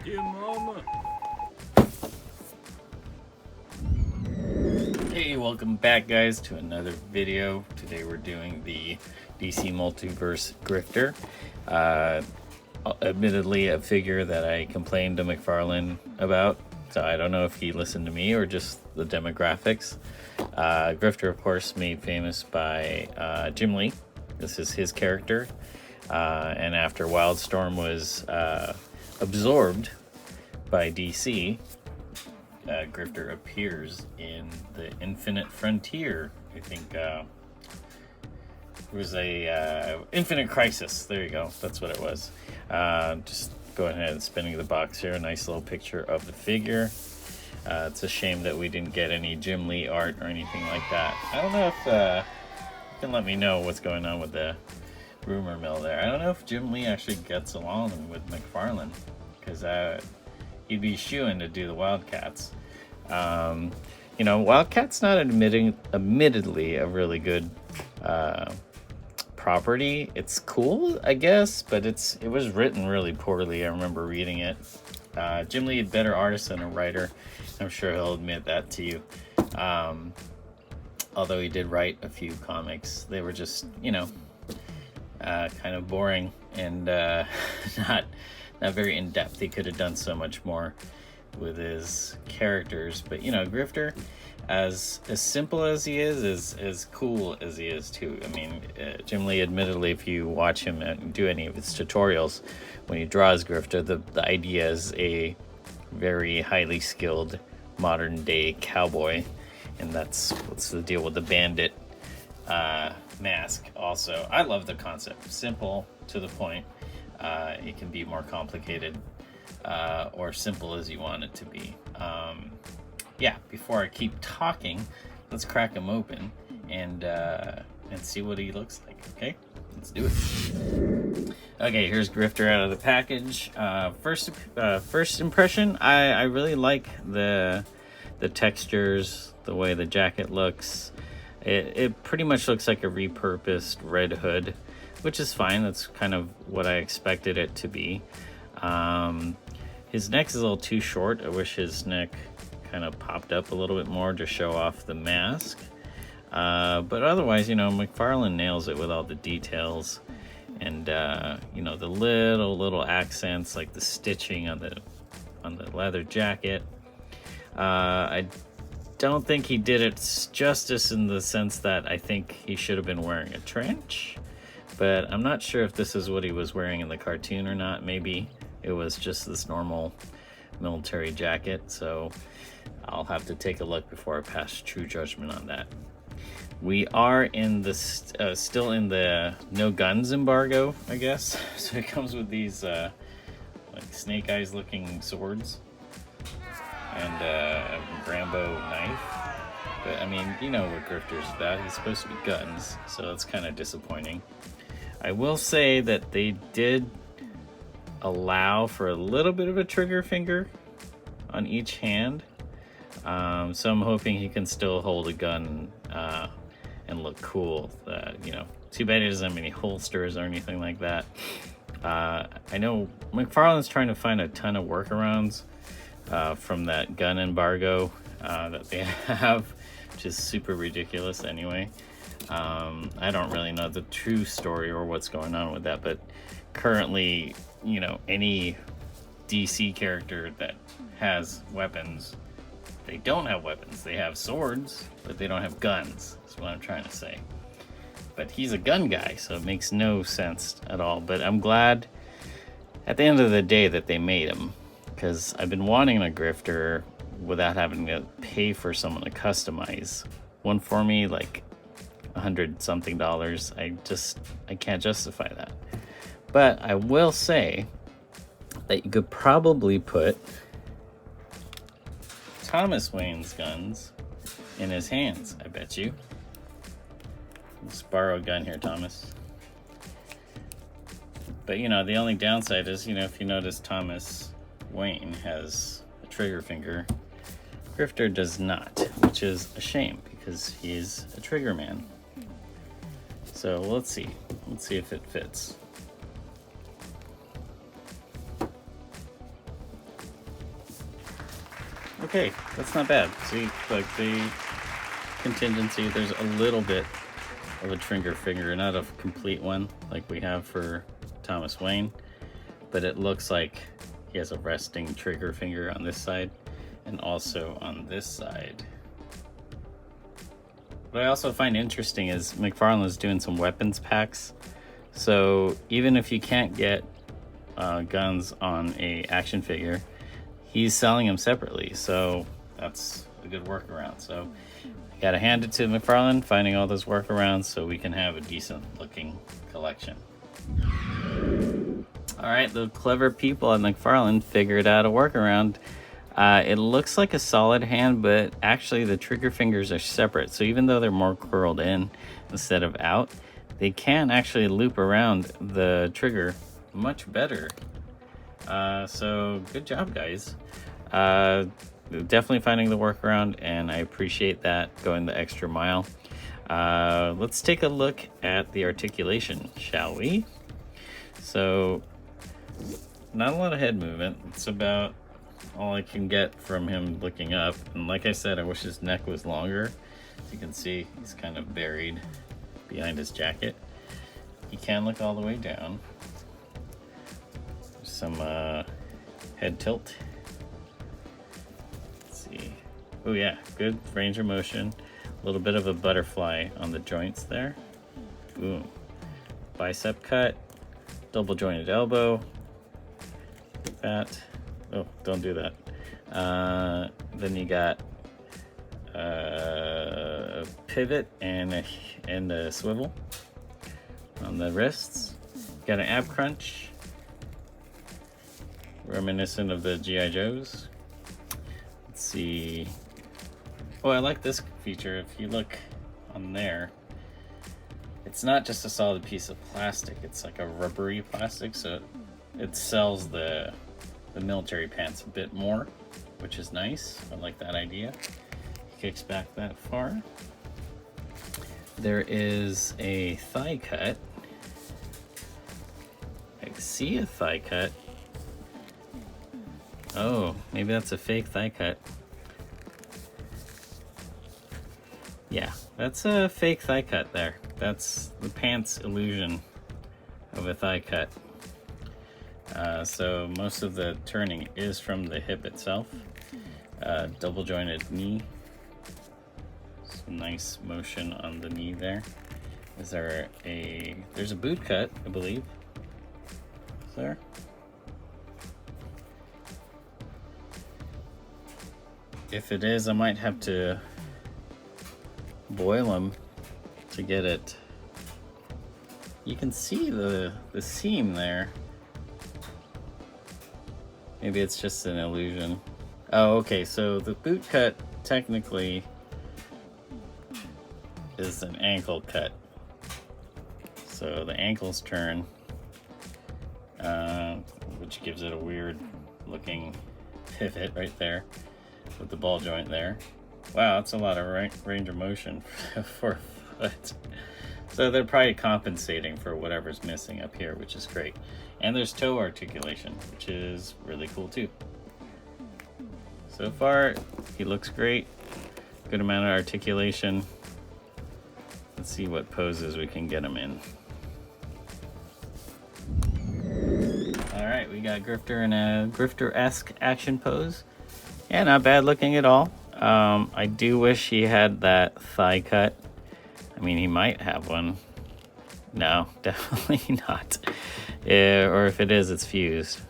Dear mama. Hey, welcome back guys to another video. Today we're doing the DC Multiverse Grifter. Admittedly a figure that I complained to Mcfarlane about, so I don't know if he listened to me or just the demographics. Grifter, of course, made famous by Jim Lee. This is his character, and after Wildstorm was absorbed by DC, Grifter appears in the Infinite Frontier. I think it was a Infinite Crisis. There you go. That's what it was. Just go ahead and spinning the box here. A nice little picture of the figure. It's a shame that we didn't get any Jim Lee art or anything like that. I don't know if you can let me know what's going on with the rumor mill there. I don't know if Jim Lee actually gets along with Mcfarlane, because he'd be shooing to do the Wildcats. You know, Wildcat's not admittedly a really good property. It's cool, I guess, but it was written really poorly. I remember reading it. Jim Lee is better artist than a writer. I'm sure he'll admit that to you. Although he did write a few comics, they were just, you know, kind of boring and not very in depth. He could have done so much more with his characters, but you know, Grifter, as simple as he is as cool as he is too. I mean, Jim Lee, admittedly, if you watch him do any of his tutorials, when he draws Grifter, the idea is a very highly skilled modern day cowboy, and that's what's the deal with the bandit mask. Also, I love the concept. Simple, to the point. It can be more complicated or simple as you want it to be. Yeah, before I keep talking, let's crack him open and see what he looks like. Okay, let's do it. Okay, here's Grifter out of the package. First impression, I really like the textures, the way the jacket looks. It pretty much looks like a repurposed Red Hood, which is fine. That's kind of what I expected it to be. His neck is a little too short. I wish his neck kind of popped up a little bit more to show off the mask. But otherwise, you know, Mcfarlane nails it with all the details, and you know, the little accents like the stitching on the leather jacket. I don't think he did it justice in the sense that I think he should have been wearing a trench, but I'm not sure if this is what he was wearing in the cartoon or not. Maybe it was just this normal military jacket, so I'll have to take a look before I pass true judgment on that. We are in the still in the no guns embargo, I guess. So it comes with these like snake eyes looking swords and a Rambo knife. But I mean, you know what Grifter's about. He's supposed to be guns, so it's kind of disappointing. I will say that they did allow for a little bit of a trigger finger on each hand, so I'm hoping he can still hold a gun and look cool. You know, too bad he doesn't have any holsters or anything like that. I know McFarlane's trying to find a ton of workarounds from that gun embargo that they have, which is super ridiculous anyway. I don't really know the true story or what's going on with that, but currently, you know, any DC character that has weapons, they don't have weapons. They have swords, but they don't have guns. That's what I'm trying to say. But he's a gun guy, so it makes no sense at all. But I'm glad at the end of the day that they made him, because I've been wanting a Grifter without having to pay for someone to customize one for me, like $100 something. I can't justify that. But I will say that you could probably put Thomas Wayne's guns in his hands, I bet you. Let's borrow a gun here, Thomas. But you know, the only downside is, you know, if you notice, Thomas Wayne has a trigger finger. Grifter does not, which is a shame because he's a trigger man. So let's see if it fits. Okay, that's not bad. See, like the contingency, there's a little bit of a trigger finger, not a complete one like we have for Thomas Wayne, but it looks like he has a resting trigger finger on this side and also on this side. What I also find interesting is McFarlane is doing some weapons packs. So even if you can't get guns on a action figure, he's selling them separately. So that's a good workaround. So I gotta hand it to McFarlane, finding all those workarounds so we can have a decent looking collection. All right, the clever people at McFarlane figured out a workaround. It looks like a solid hand, but actually the trigger fingers are separate. So even though they're more curled in instead of out, they can actually loop around the trigger much better. So good job, guys. Definitely finding the workaround, and I appreciate that, going the extra mile. Let's take a look at the articulation, shall we? So not a lot of head movement. It's about all I can get from him looking up. And like I said, I wish his neck was longer. As you can see, he's kind of buried behind his jacket. He can look all the way down. There's some head tilt. Let's see. Oh yeah, good range of motion. A little bit of a butterfly on the joints there. Boom. Bicep cut. Double jointed elbow. That. Oh, don't do that. Then you got a pivot and a swivel on the wrists. Got an ab crunch, reminiscent of the G.I. Joes. Let's see. Oh, I like this feature. If you look on there, it's not just a solid piece of plastic. It's like a rubbery plastic, so it sells the military pants a bit more, which is nice. I like that idea. He kicks back that far. There is a thigh cut. I see a thigh cut. Oh, maybe that's a fake thigh cut. Yeah, that's a fake thigh cut there. That's the pants illusion of a thigh cut. So most of the turning is from the hip itself. Double jointed knee. Some nice motion on the knee there. There's a boot cut, I believe. Is there? If it is, I might have to boil them to get it. You can see the seam there. Maybe it's just an illusion. Oh, okay, so the boot cut technically is an ankle cut. So the ankles turn, which gives it a weird looking pivot right there with the ball joint there. Wow, that's a lot of range of motion for a foot. So they're probably compensating for whatever's missing up here, which is great. And there's toe articulation, which is really cool too. So far, he looks great. Good amount of articulation. Let's see what poses we can get him in. All right, we got Grifter in a Grifter-esque action pose. Yeah, not bad looking at all. I do wish he had that thigh cut. I mean, he might have one. No, definitely not. Or if it is, it's fused.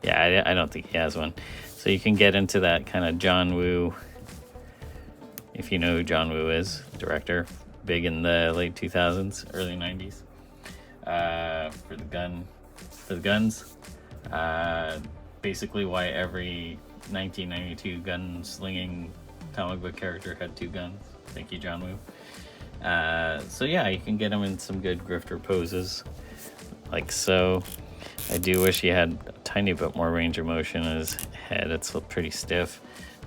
Yeah, I don't think he has one. So you can get into that kind of John Woo, if you know who John Woo is, director, big in the late 2000s, early 90s, for the guns. Basically why every 1992 gun-slinging comic book character had two guns. Thank you, John Woo. So yeah, you can get him in some good grifter poses, like so. I do wish he had a tiny bit more range of motion in his head. It's pretty stiff,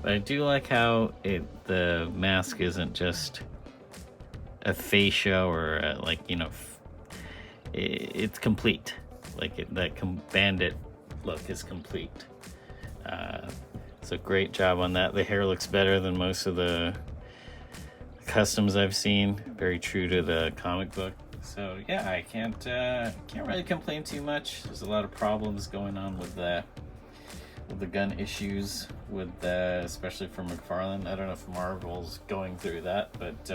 but I do like how the mask isn't just a fascia or it's complete. Like that bandit look is complete. So great job on that. The hair looks better than most of the customs I've seen. Very true to the comic book. So yeah, I can't really complain too much. There's a lot of problems going on with the gun issues, with especially for McFarlane. I don't know if Marvel's going through that, but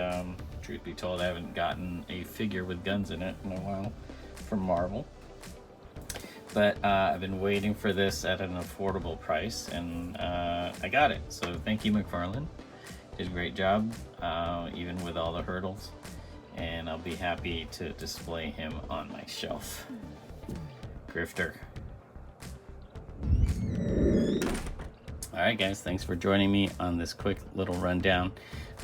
truth be told, I haven't gotten a figure with guns in it in a while from Marvel. But I've been waiting for this at an affordable price, and I got it. So thank you, McFarlane. Did a great job, even with all the hurdles. And I'll be happy to display him on my shelf. Grifter. Alright guys, thanks for joining me on this quick little rundown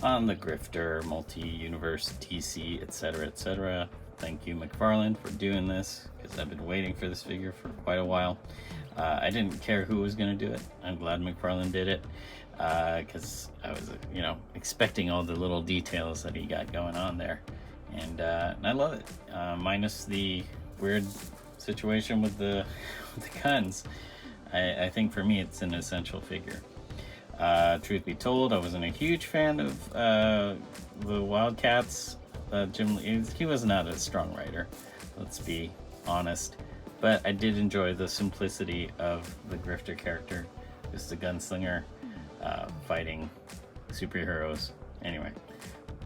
on the Grifter, Multi-Universe, DC, etc, etc. Thank you, McFarlane, for doing this, because I've been waiting for this figure for quite a while. I didn't care who was going to do it. I'm glad McFarlane did it, because I was, expecting all the little details that he got going on there. And I love it, minus the weird situation with the guns. I think for me it's an essential figure. Truth be told, I wasn't a huge fan of the Wildcats. Jim Lee, he was not a strong writer, let's be honest, but I did enjoy the simplicity of the Grifter character, just a gunslinger fighting superheroes. Anyway,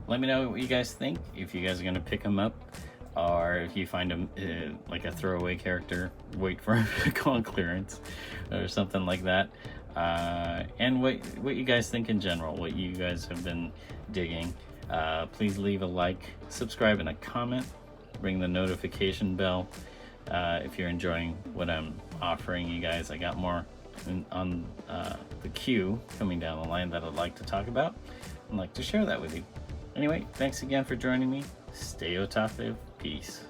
let me know what you guys think, if you guys are going to pick him up, or if you find him like a throwaway character, wait for him to go on clearance or something like that. And what you guys think in general, what you guys have been digging. Please leave a like, subscribe, and a comment. Ring the notification bell if you're enjoying what I'm offering you guys. I got more on the queue coming down the line that I'd like to talk about and like to share that with you. Anyway, thanks again for joining me. Stay otakutive. Peace.